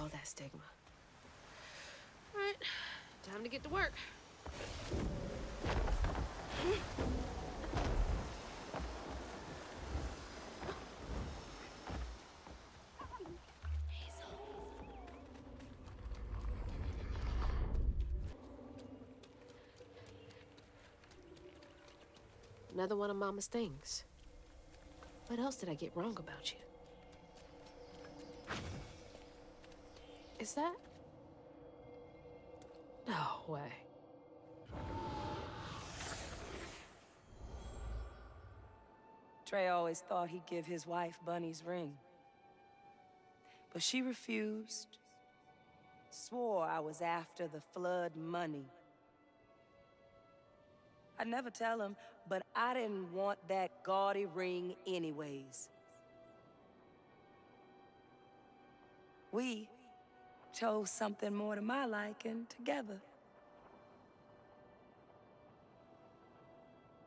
all that stigma. All right, time to get to work. Another one of Mama's things. What else did I get wrong about you? Is that? No way. Trey always thought he'd give his wife Bunny's ring. But she refused. Swore I was after the flood money. I'd never tell him, but I didn't want that gaudy ring anyways. We chose something more to my liking together.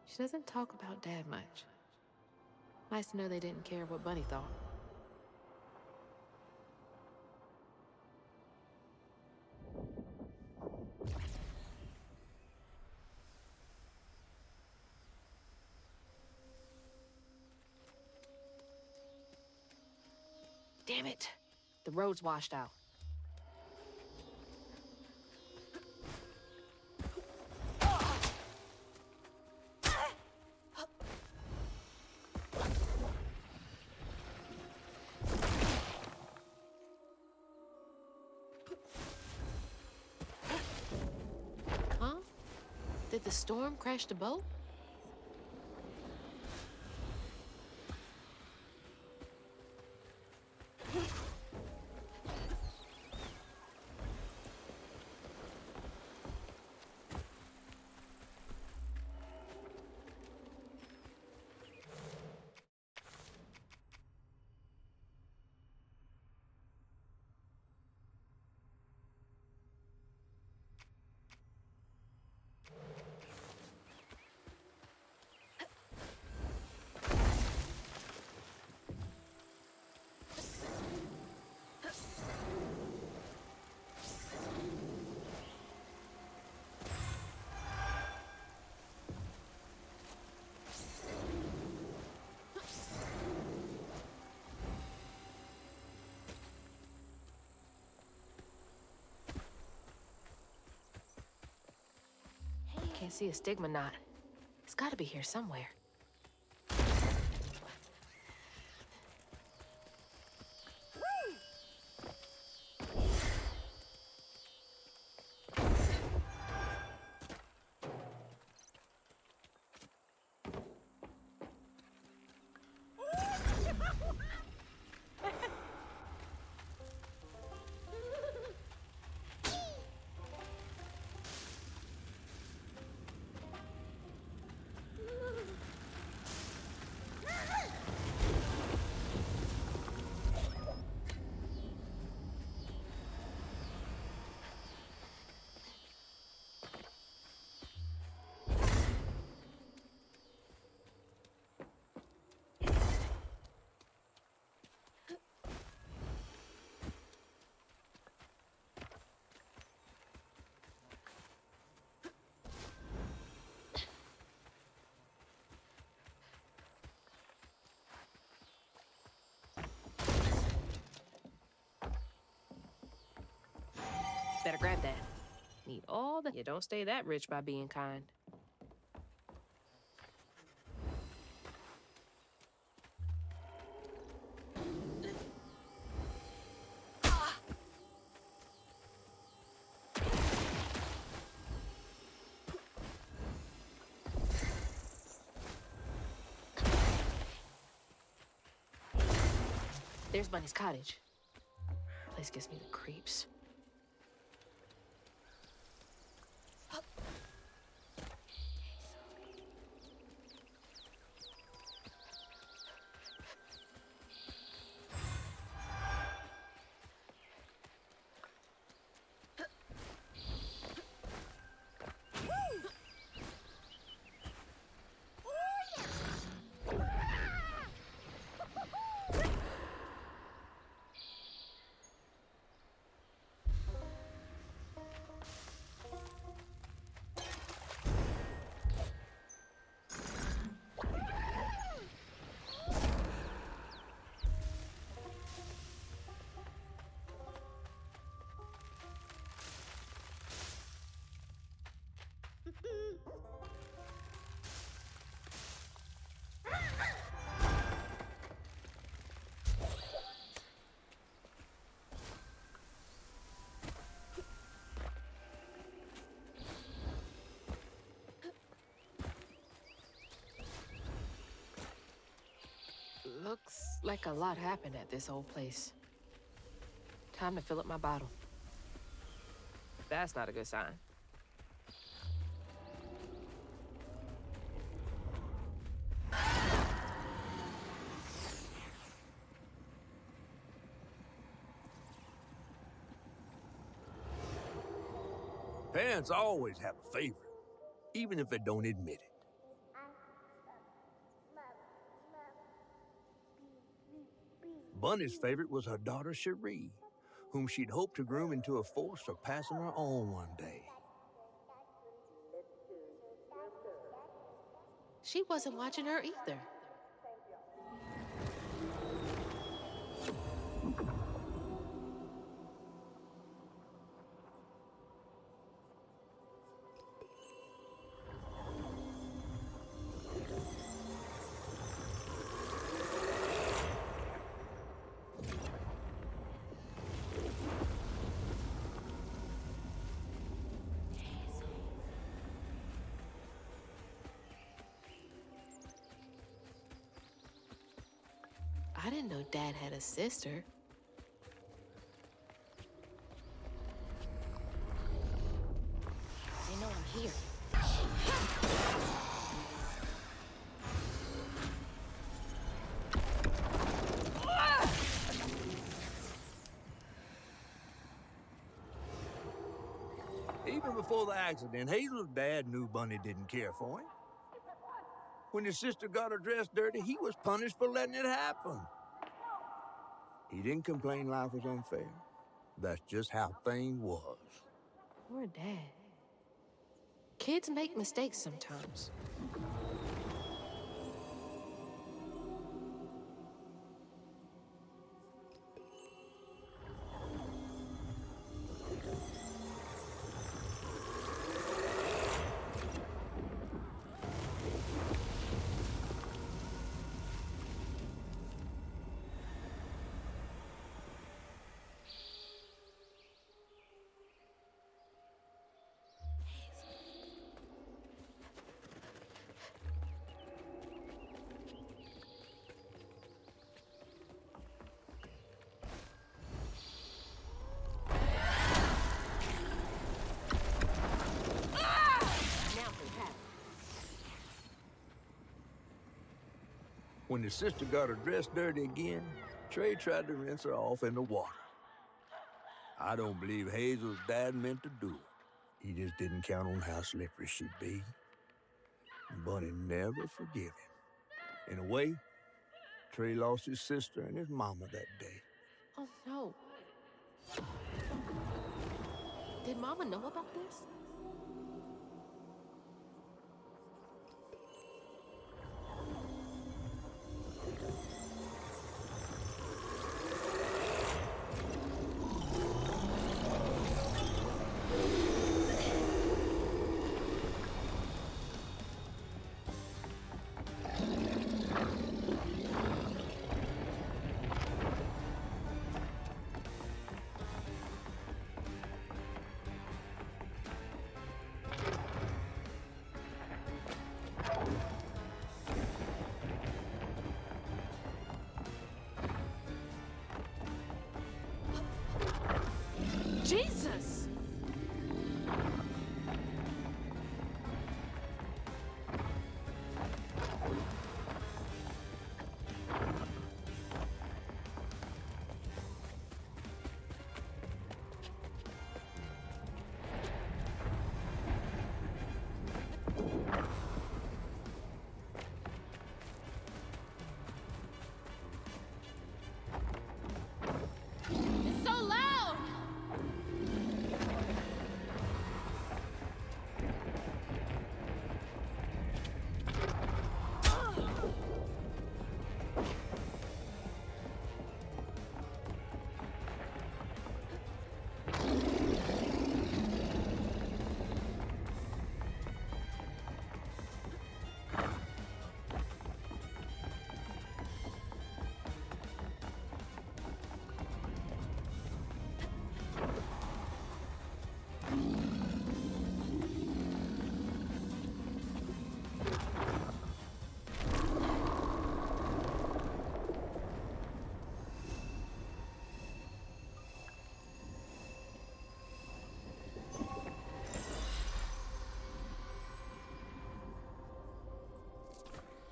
She doesn't talk about Dad much. Nice to know they didn't care what Bunny thought. Damn it! The road's washed out. Huh? Did the storm crash the boat? Can't see a stigma knot. It's gotta be here somewhere. Better grab that. Need all the... You don't stay that rich by being kind. There's Bunny's cottage. Place gives me the creeps. Looks like a lot happened at this old place. Time to fill up my bottle. That's not a good sign. Parents always have a favorite, even if they don't admit it. Bunny's favorite was her daughter Cherie, whom she'd hoped to groom into a force surpassing her own one day. She wasn't watching her either. I didn't know Dad had a sister. They know I'm here. Even before the accident, Hazel's dad knew Bunny didn't care for him. When his sister got her dress dirty, he was punished for letting it happen. He didn't complain life was unfair. That's just how things was. Poor Dad. Kids make mistakes sometimes. When his sister got her dress dirty again, Trey tried to rinse her off in the water. I don't believe Hazel's dad meant to do it. He just didn't count on how slippery she'd be. Bunny never forgive him. In a way, Trey lost his sister and his mama that day. Oh, no. Did Mama know about this? Jesus! It's so loud!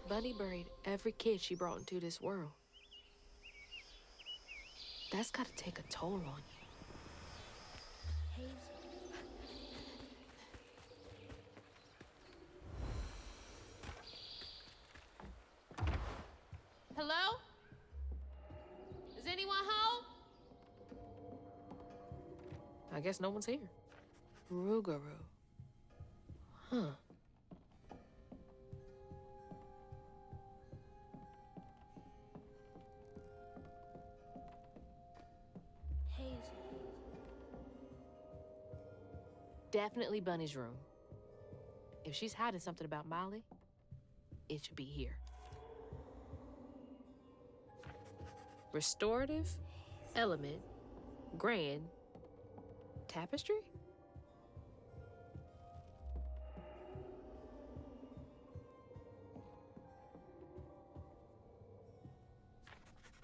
Bunny buried every kid she brought into this world. That's gotta take a toll on you. Hazel. Hello? Is anyone home? I guess no one's here. Rougarou. Huh. Hazel. Definitely Bunny's room. If she's hiding something about Molly, it should be here. Restorative, element, grand, tapestry?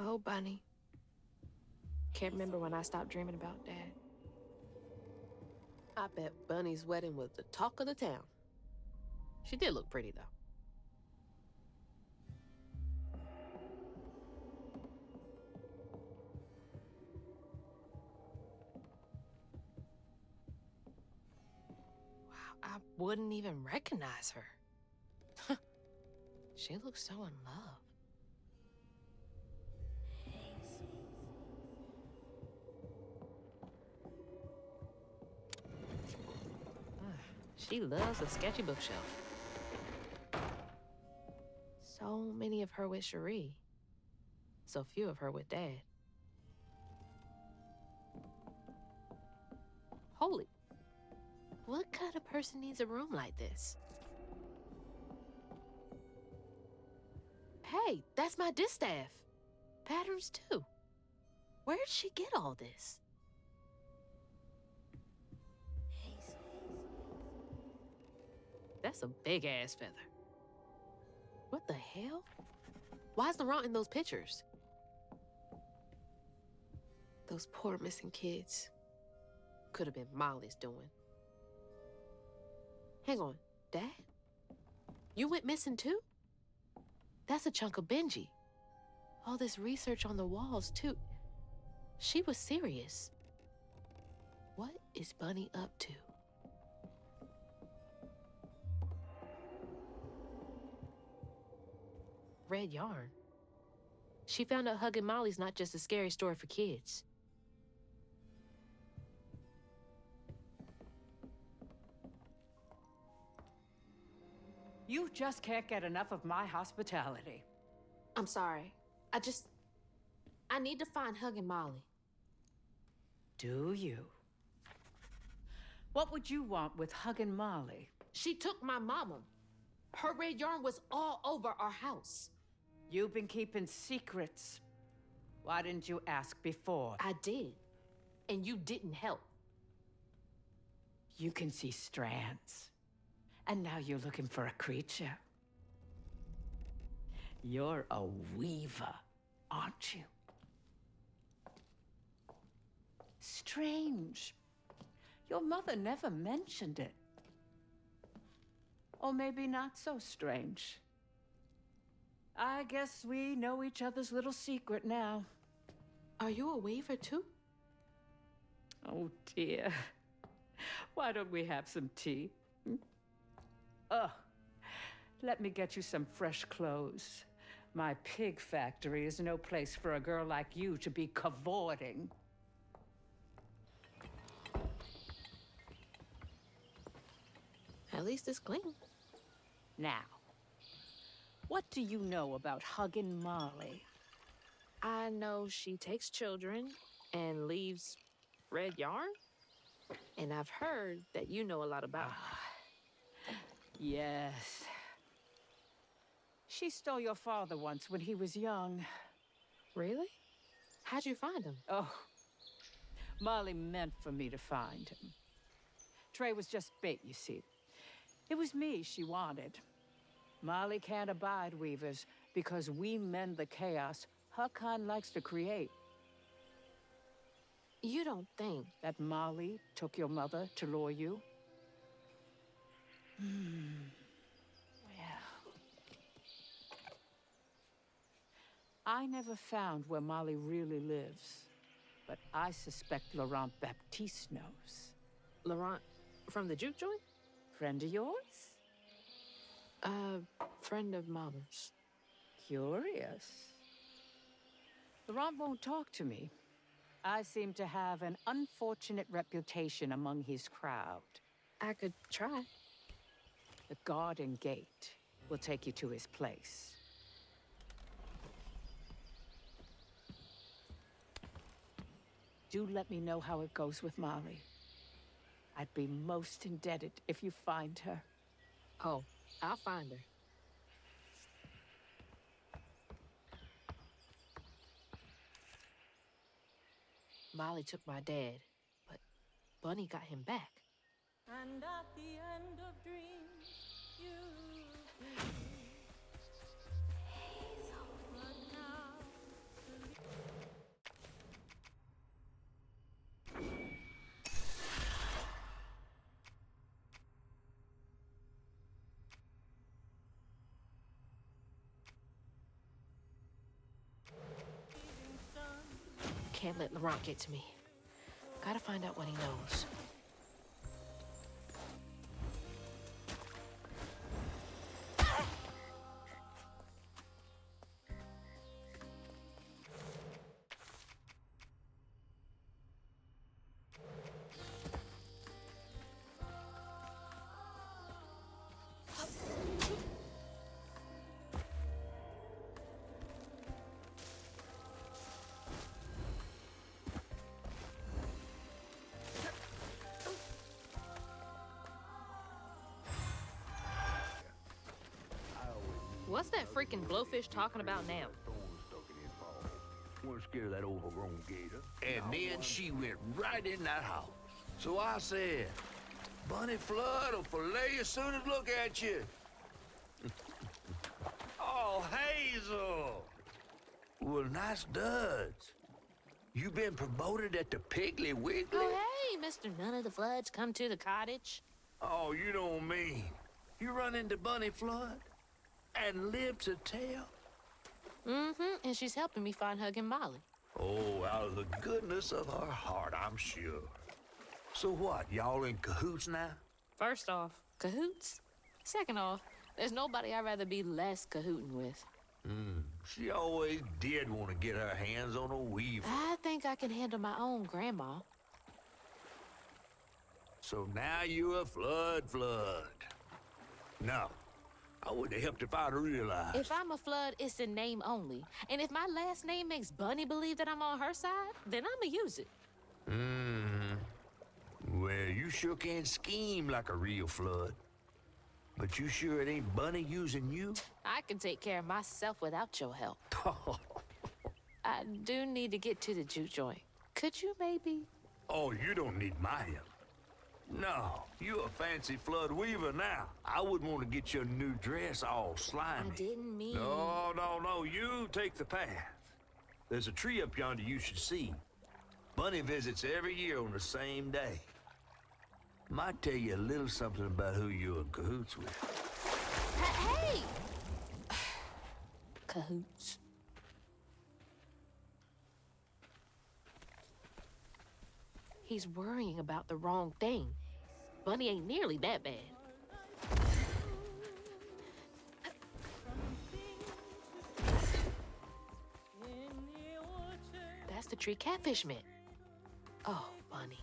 Oh, Bunny. Can't remember when I stopped dreaming about Dad. I bet Bunny's wedding was the talk of the town. She did look pretty, though. I wouldn't even recognize her. She looks so in love. She loves a sketchy bookshelf. So many of her with Cherie. So few of her with Dad. Holy. What kind of person needs a room like this? Hey, that's my distaff. Patterns too. Where'd she get all this? That's a big-ass feather. What the hell? Why's Laurent in those pictures? Those poor missing kids. Could have been Molly's doing. Hang on, Dad? You went missing too? That's a chunk of Benji. All this research on the walls too. She was serious. What is Bunny up to? Red yarn. She found out hugging Molly's not just a scary story for kids. You just can't get enough of my hospitality. I'm sorry. I need to find hugging Molly. Do you? What would you want with hugging Molly? She took my mama. Her red yarn was all over our house. You've been keeping secrets. Why didn't you ask before? I did. And you didn't help. You can see strands. And now you're looking for a creature. You're a weaver, aren't you? Strange. Your mother never mentioned it. Or maybe not so strange. I guess we know each other's little secret now. Are you a weaver too? Oh dear. Why don't we have some tea? Ugh. Let me get you some fresh clothes. My pig factory is no place for a girl like you to be cavorting. At least it's clean. Now, what do you know about hugging Molly? I know she takes children and leaves red yarn. And I've heard that you know a lot about her. Yes. She stole your father once when he was young. Really? How'd you find him? Oh, Molly meant for me to find him. Trey was just bait, you see. It was me she wanted. Molly can't abide weavers because we mend the chaos her kind likes to create. You don't think That Molly took your mother to lure you? Well, I never found where Molly really lives, but I suspect Laurent Baptiste knows. Laurent from the juke joint? Friend of yours? Friend of Mama's. Curious. Laurent won't talk to me. I seem to have an unfortunate reputation among his crowd. I could try. The garden gate will take you to his place. Do let me know how it goes with Molly. I'd be most indebted if you find her. Oh, I'll find her. Molly took my dad, but Bunny got him back. And at the end of dreams, you bring Hazel. But now, Can't let Laurent get to me. Gotta find out what he knows. What's that freaking blowfish talking about now? Weren't scared of that overgrown gator. And then she went right in that house. So I said, Bunny Flood will fillet you as soon as look at you. Oh, Hazel! Well, nice duds. You been promoted at the Piggly Wiggly? Oh, hey, Mr. None of the Floods, come to the cottage. Oh, you don't mean. You run into Bunny Flood and live to tell? Mm-hmm, and she's helping me find Huggin' Molly. Oh, out of the goodness of her heart, I'm sure. So what, y'all in cahoots now? First off, cahoots. Second off, there's nobody I'd rather be less cahooting with. She always did want to get her hands on a weaver. I think I can handle my own grandma. So now you're a flood. No, I would have helped if I'd realized. If I'm a Flood, it's in name only. And if my last name makes Bunny believe that I'm on her side, then I'ma use it. Well, you sure can scheme like a real Flood. But you sure it ain't Bunny using you? I can take care of myself without your help. I do need to get to the juke joint. Could you maybe? Oh, you don't need my help. No, you a fancy Flood weaver now. I wouldn't want to get your new dress all slimy. I didn't mean... No, you take the path. There's a tree up yonder you should see. Bunny visits every year on the same day. Might tell you a little something about who you're in cahoots with. Hey! Cahoots. He's worrying about the wrong thing. Bunny ain't nearly that bad. That's the tree Catfish meant. Oh, Bunny.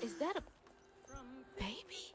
Is that a baby?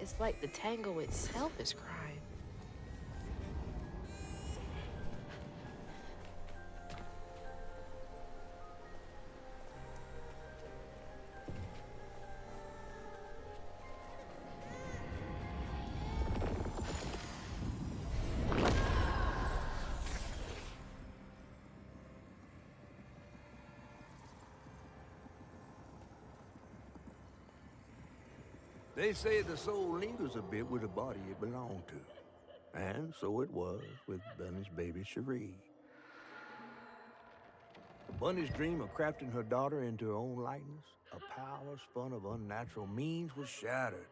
It's like the tango itself is crying. They say the soul lingers a bit with the body it belonged to. And so it was with Bunny's baby Cherie. Bunny's dream of crafting her daughter into her own likeness, a power spun of unnatural means, was shattered.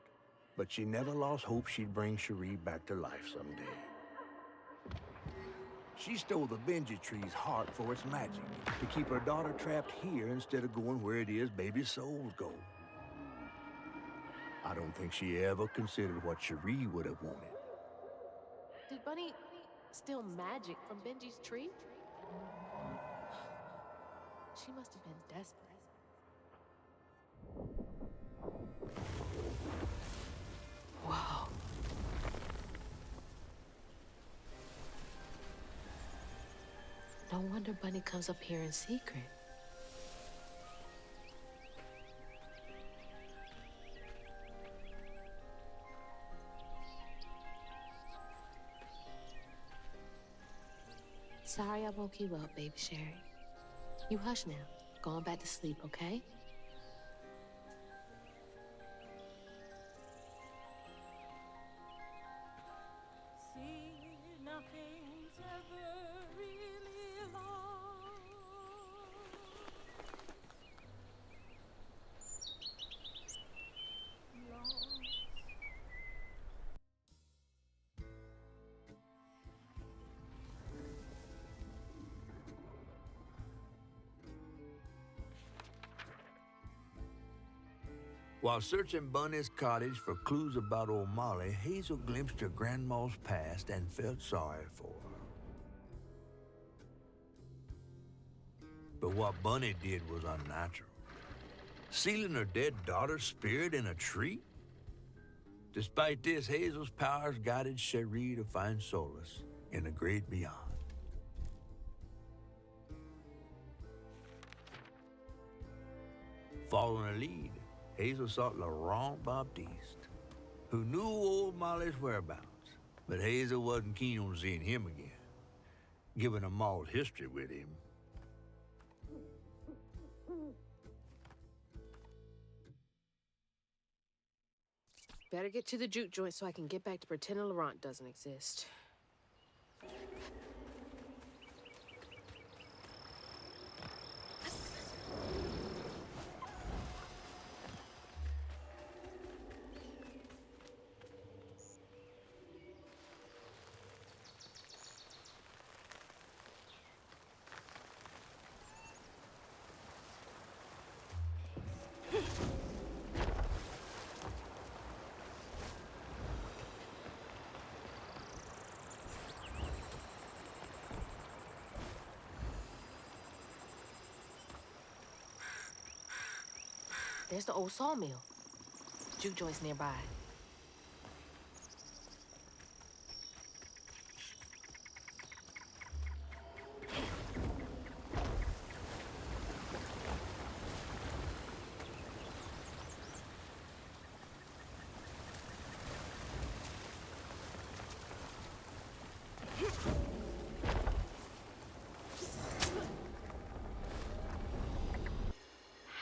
But she never lost hope she'd bring Cherie back to life someday. She stole the Benji tree's heart for its magic, to keep her daughter trapped here instead of going where it is baby souls go. I don't think she ever considered what Cherie would have wanted. Did Bunny steal magic from Benji's tree? She must have been desperate. Whoa. No wonder Bunny comes up here in secret. Sorry I woke you up, baby Sherry. You hush now. Going back to sleep, okay? See, nothing's ever really lost. While searching Bunny's cottage for clues about old Molly, Hazel glimpsed her grandma's past and felt sorry for her. But what Bunny did was unnatural. Sealing her dead daughter's spirit in a tree? Despite this, Hazel's powers guided Cherie to find solace in the great beyond. Following her lead, Hazel sought Laurent Baptiste, who knew old Molly's whereabouts, but Hazel wasn't keen on seeing him again, given a mauled history with him. Better get to the juke joint so I can get back to pretending Laurent doesn't exist. There's the old sawmill. Juke joint's nearby.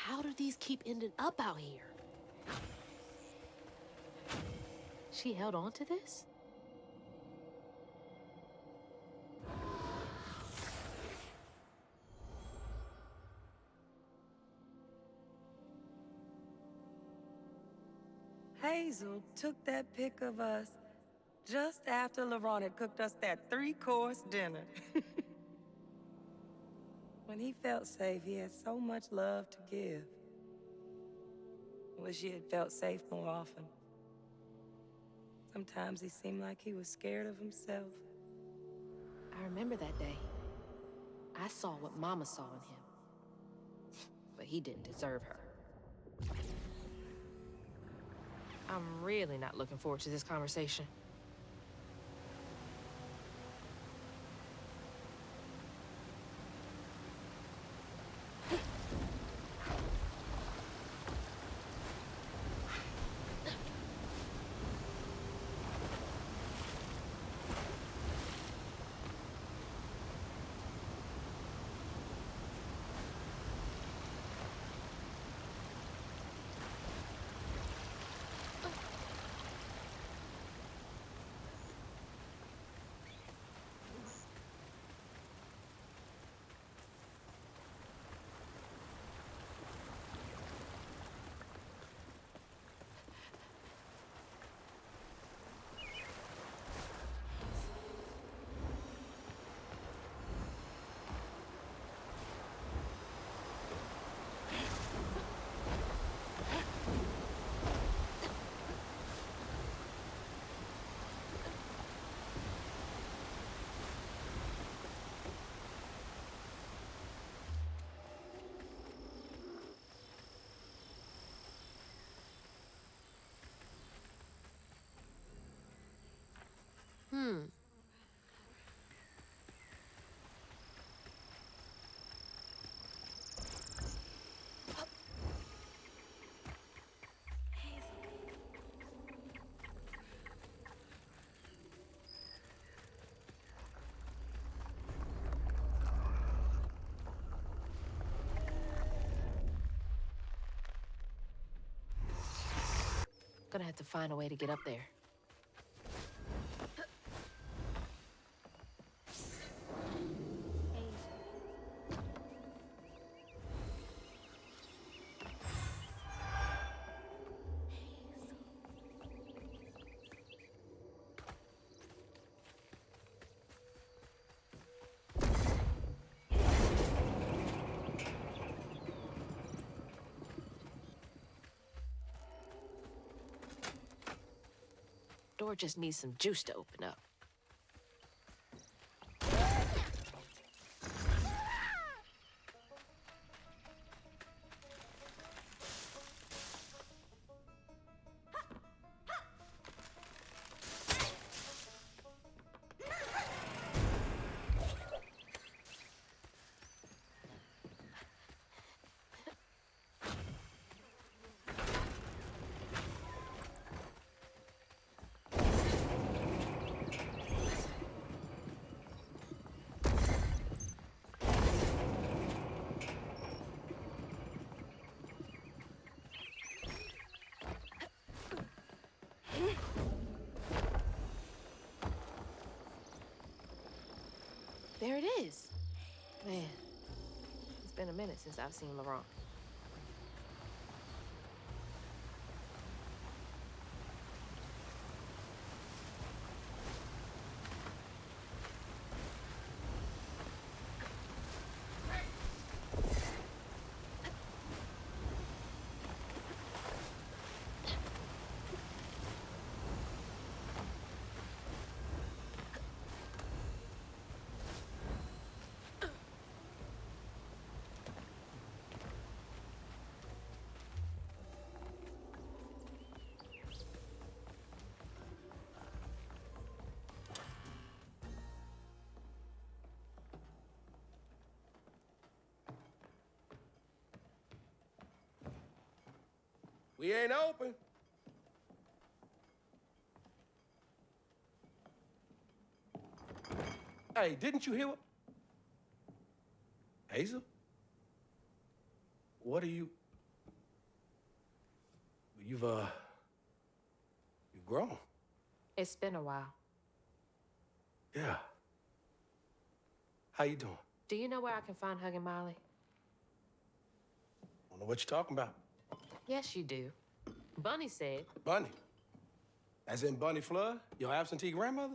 How do these keep ending up out here? She held on to this? Hazel took that pic of us just after Laurent had cooked us that 3-course dinner. When he felt safe, he had so much love to give. I wish he had felt safe more often. Sometimes he seemed like he was scared of himself. I remember that day. I saw what Mama saw in him. But he didn't deserve her. I'm really not looking forward to this conversation. Gonna have to find a way to get up there. Door just needs some juice to open up. There it is. Man, it's been a minute since I've seen Laurent. We ain't open. Hey, didn't you hear what? Hazel? What are you? You've grown. It's been a while. Yeah. How you doing? Do you know where I can find Huggin' Molly? Don't know what you're talking about. Yes, you do. Bunny said. Bunny? As in Bunny Flood, your absentee grandmother?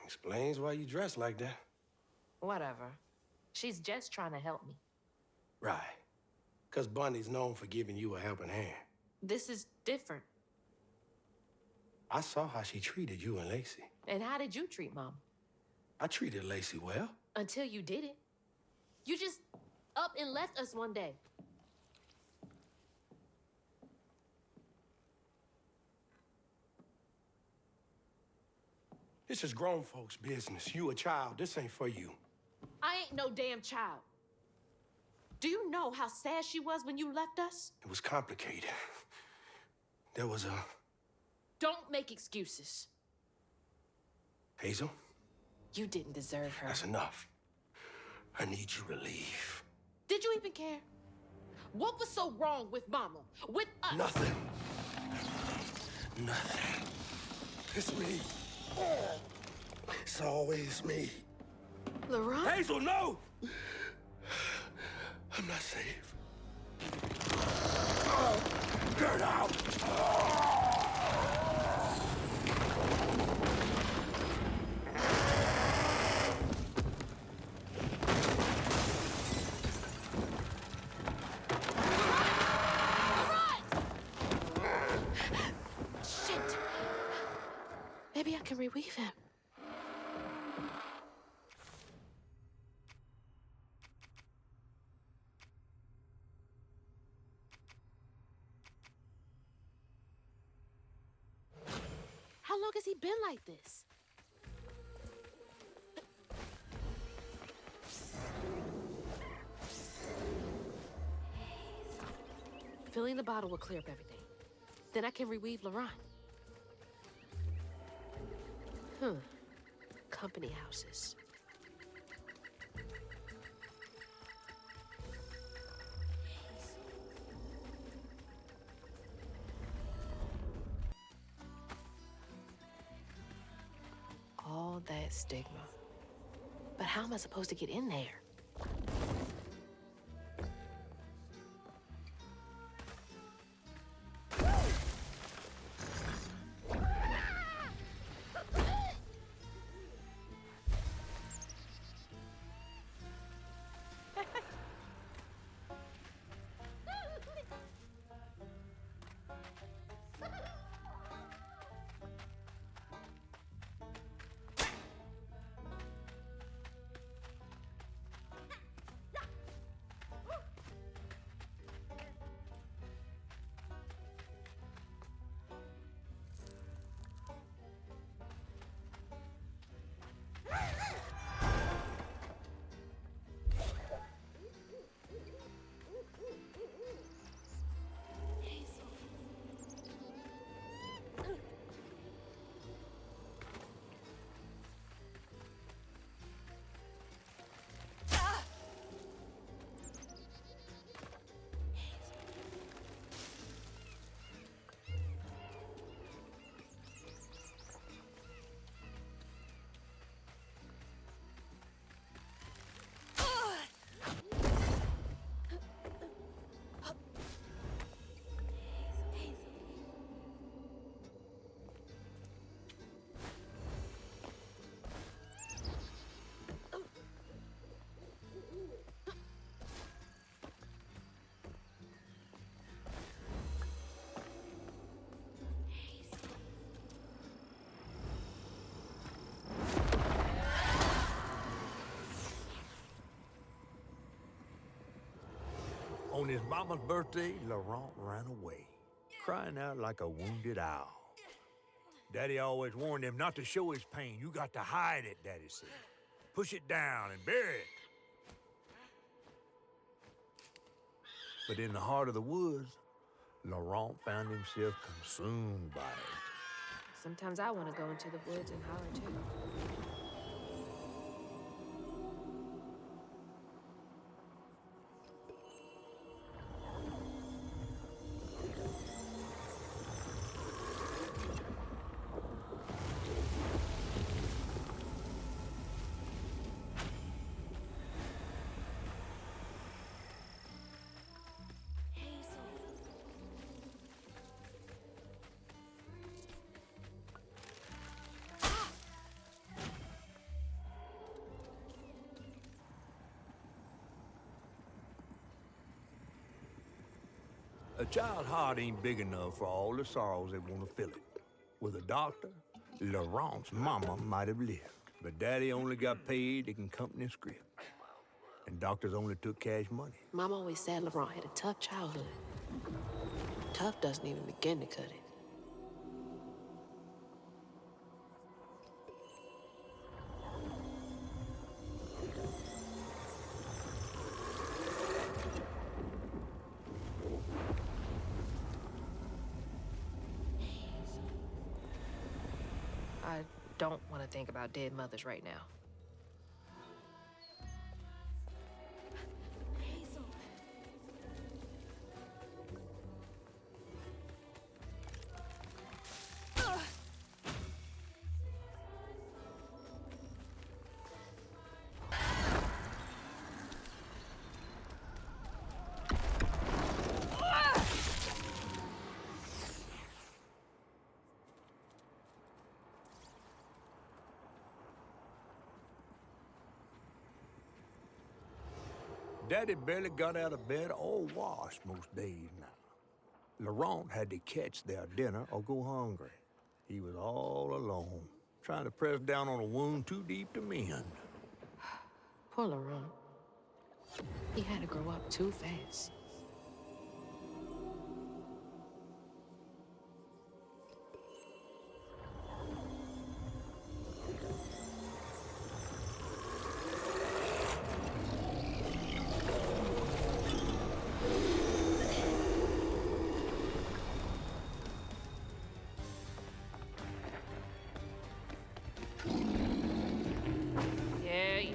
Explains why you dress like that. Whatever. She's just trying to help me. Right. Because Bunny's known for giving you a helping hand. This is different. I saw how she treated you and Lacey. And how did you treat Mom? I treated Lacey well. Until you didn't. You just up and left us one day. This is grown folks' business. You a child. This ain't for you. I ain't no damn child. Do you know how sad she was when you left us? It was complicated. There was a... Don't make excuses. Hazel? You didn't deserve her. That's enough. I need you to leave. Did you even care? What was so wrong with Mama? With us? Nothing. Nothing. It's me. It's always me. Laurent? Hazel, no! I'm not safe. Get out! Shit! Maybe I can reweave him. How long has he been like this? Filling the bottle will clear up everything. Then I can reweave Laurent. Company houses. All that stigma. But how am I supposed to get in there? On his mama's birthday, Laurent ran away, crying out like a wounded owl. Daddy always warned him not to show his pain. You got to hide it, Daddy said. Push it down and bury it. But in the heart of the woods, Laurent found himself consumed by it. Sometimes I want to go into the woods and holler too. A child's heart ain't big enough for all the sorrows that want to fill it. With a doctor, Laurent's mama might have lived, but Daddy only got paid to accompany a script. And doctors only took cash money. Mom always said Laurent had a tough childhood. Tough doesn't even begin to cut it. I don't want to think about dead mothers right now. Hazel. Daddy barely got out of bed or washed most days now. Laurent had to catch their dinner or go hungry. He was all alone, trying to press down on a wound too deep to mend. Poor Laurent. He had to grow up too fast. Yeah, yeah.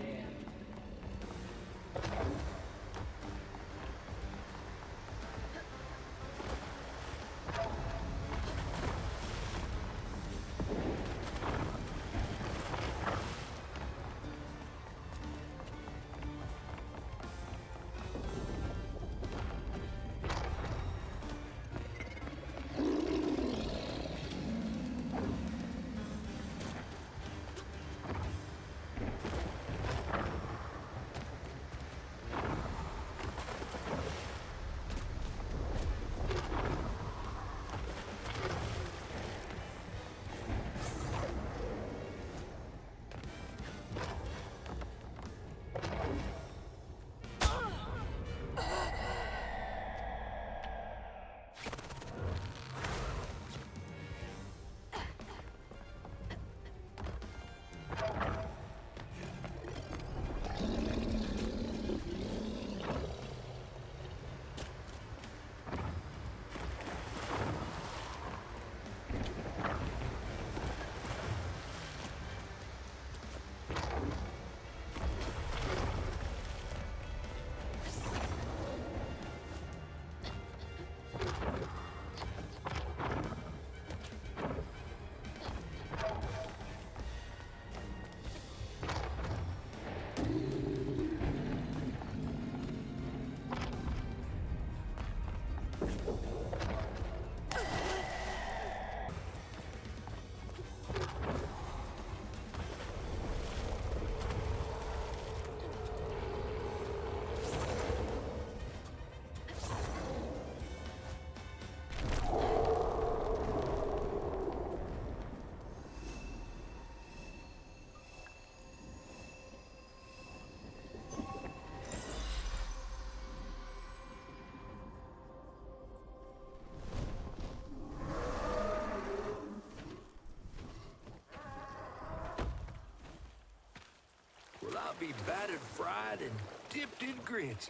Well, I'll be battered, fried, and dipped in grits.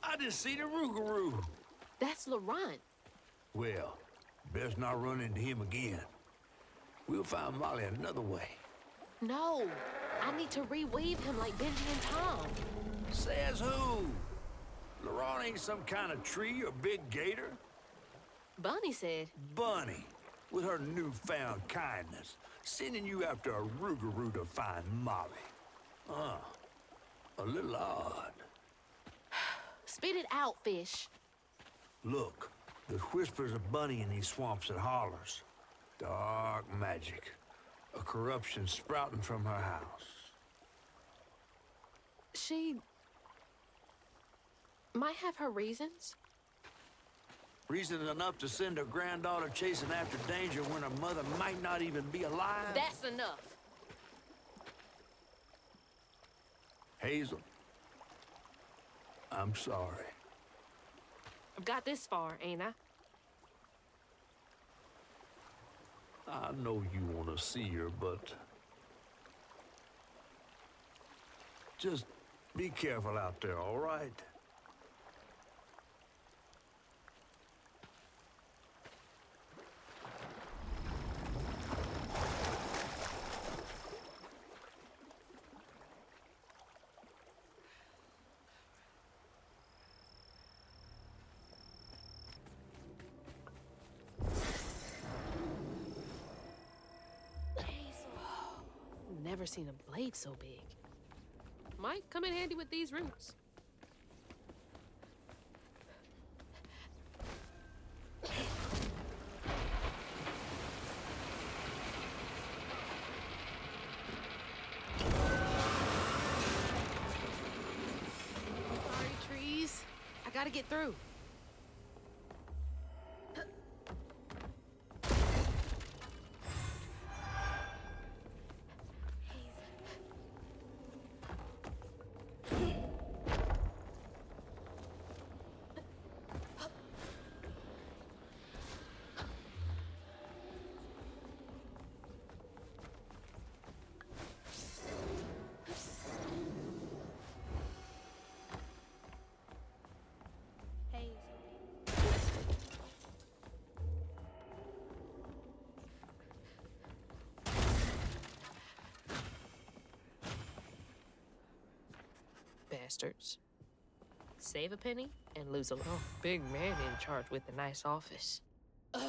I just seen a rougarou. That's Laurent. Well, best not run into him again. We'll find Molly another way. No, I need to reweave him like Benji and Tom. Says who? Laurent ain't some kind of tree or big gator. Bunny said. Bunny, with her newfound kindness, sending you after a rougarou to find Molly. A little odd. Spit it out, fish. Look, there's whispers of Bunny in these swamps and hollers. Dark magic. A corruption sprouting from her house. She might have her reasons. Reason enough to send her granddaughter chasing after danger when her mother might not even be alive? That's enough. Hazel, I'm sorry. I've got this far, ain't I? I know you want to see her, but just be careful out there, all right? never seen a blade so big. Might come in handy with these roots. Sorry, trees. I gotta get through. Bastards. Save a penny and lose a lot. Oh, big man in charge with a nice office. Ugh.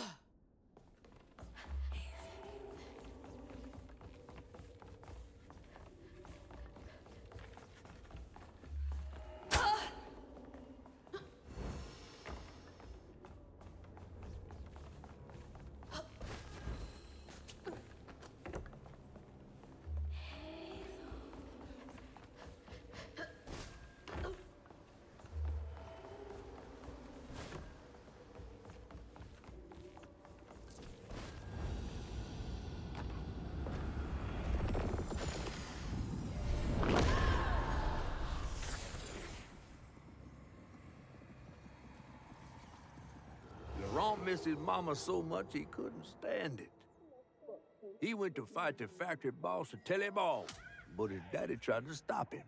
Laurent missed his mama so much he couldn't stand it. He went to fight the factory boss to tell him off, but his daddy tried to stop him.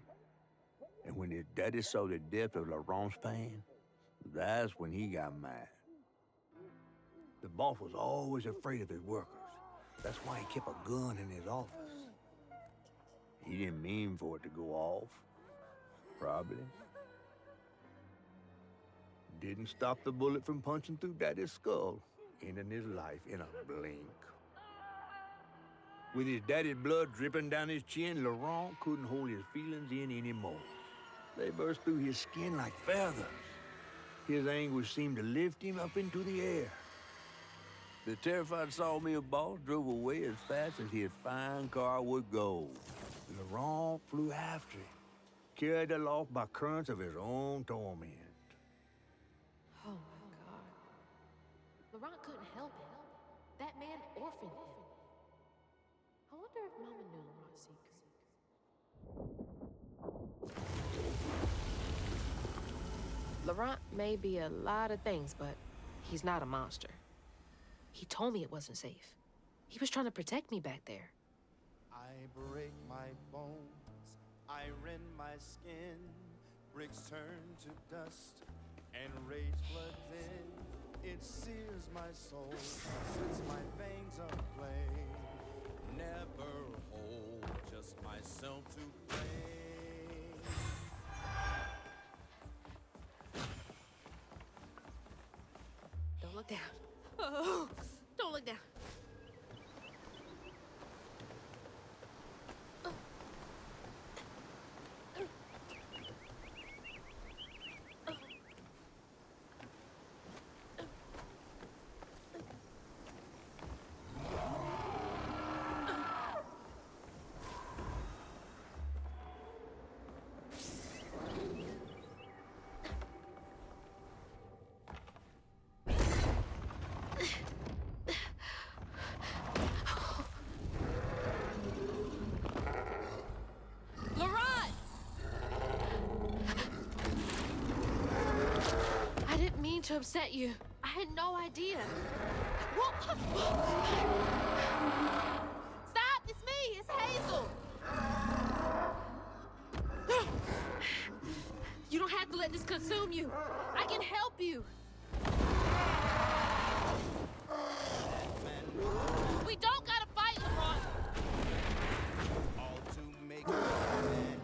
And when his daddy saw the depth of Laurent's pain, that's when he got mad. The boss was always afraid of his workers. That's why he kept a gun in his office. He didn't mean for it to go off, probably. Didn't stop the bullet from punching through Daddy's skull, ending his life in a blink. With his daddy's blood dripping down his chin, Laurent couldn't hold his feelings in anymore. They burst through his skin like feathers. His anguish seemed to lift him up into the air. The terrified sawmill boss drove away as fast as his fine car would go. Laurent flew after him, carried aloft by currents of his own torment. Oh my God. Laurent couldn't help it. That man orphaned him. I wonder if Mama knew Laurent's secret. Laurent may be a lot of things, but he's not a monster. He told me it wasn't safe. He was trying to protect me back there. I break my bones, I rend my skin, bricks turn to dust, and rage floods in. It sears my soul, sets my veins aflame. Never hold just myself to blame. Don't look down. Oh, don't look down. To upset you. I had no idea. Stop! It's me! It's Hazel! You don't have to let this consume you. I can help you. We don't gotta fight, Laurent. All to make a man.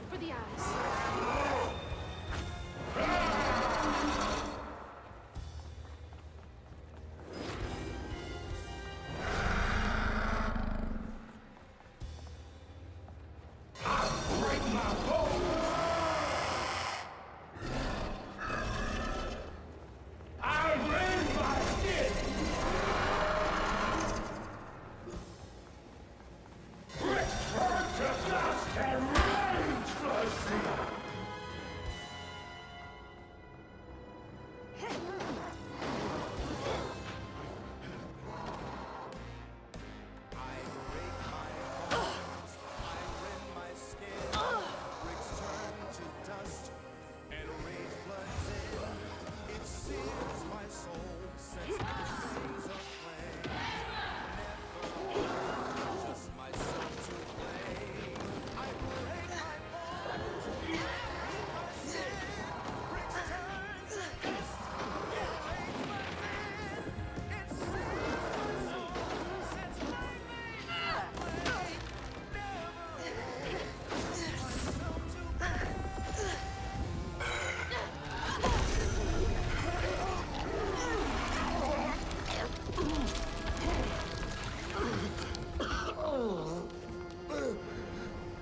for the eyes.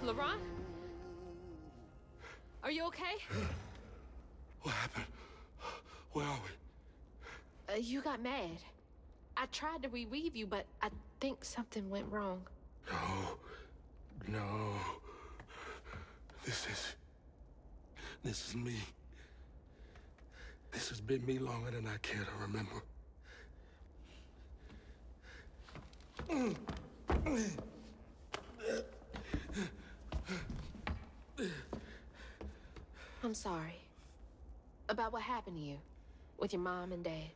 Laurent? Are you okay? What happened? Where are we? You got mad. I tried to reweave you, but I think something went wrong. No. This is me. This has been me longer than I care to remember. I'm sorry. About what happened to you with your mom and dad.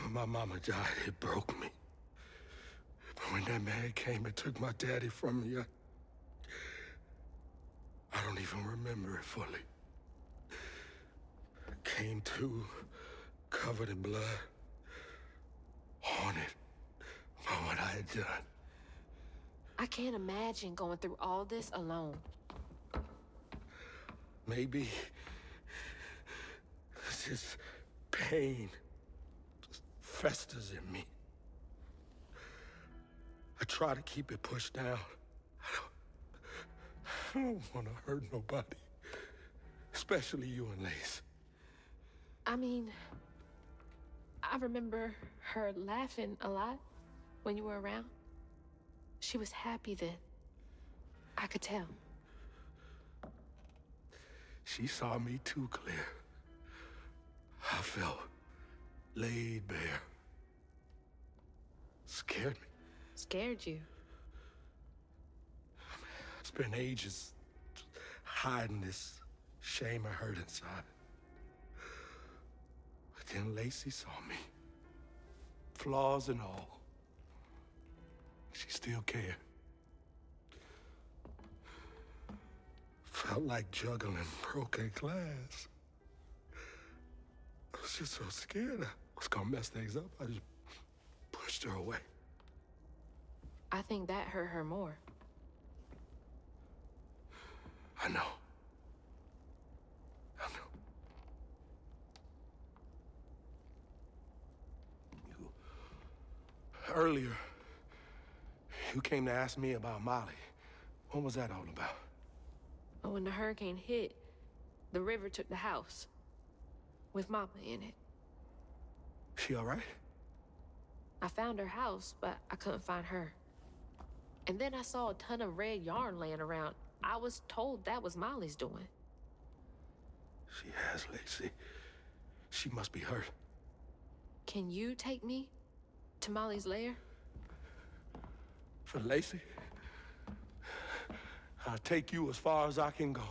My mama died. It broke me. But when that man came and took my daddy from me, I don't even remember it fully. Came to, covered in blood, haunted by what I had done. I can't imagine going through all this alone. Maybe this pain just festers in me. I try to keep it pushed down. I don't want to hurt nobody, especially you and Lace. I mean, I remember her laughing a lot when you were around. She was happy then. I could tell. She saw me too clear. I felt laid bare. Scared me. Scared you? I spent ages hiding this shame I hurt inside. But then Lacey saw me. Flaws and all. She still cared. Felt like juggling broken glass. I was just so scared I was gonna mess things up. I just pushed her away. I think that hurt her more. I know. Earlier, you came to ask me about Molly. What was that all about? But when the hurricane hit, the river took the house with Mama in it. She all right? I found her house, but I couldn't find her. And then I saw a ton of red yarn laying around. I was told that was Molly's doing. She has, Lacey. She must be hurt. Can you take me to Molly's lair? For Lacey? I'll take you as far as I can go.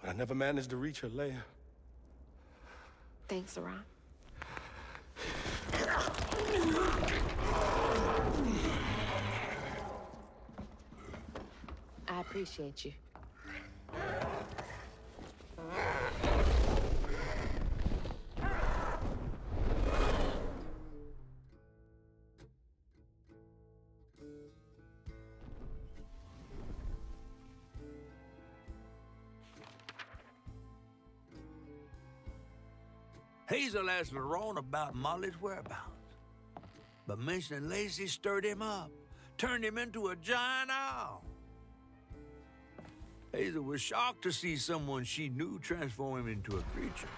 But I never managed to reach her lair. Thanks, Saran. I appreciate you. Hazel asked Laurent about Molly's whereabouts, but mentioning Lacey stirred him up, turned him into a giant owl. Hazel was shocked to see someone she knew transform him into a creature.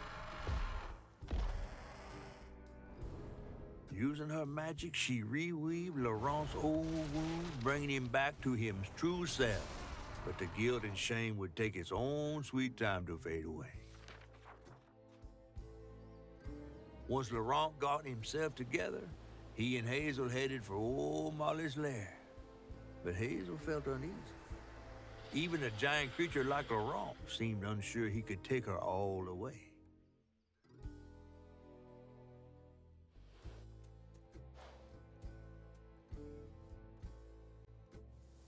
Using her magic, she reweaved Laurent's old wounds, bringing him back to his true self. But the guilt and shame would take its own sweet time to fade away. Once Laurent got himself together, he and Hazel headed for old Molly's lair. But Hazel felt uneasy. Even a giant creature like Laurent seemed unsure he could take her all the way.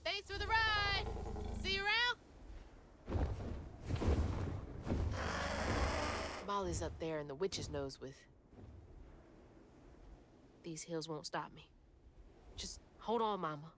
Thanks for the ride! See you around? Molly's up there in the witch's nose with... These hills won't stop me. Just hold on, Mama.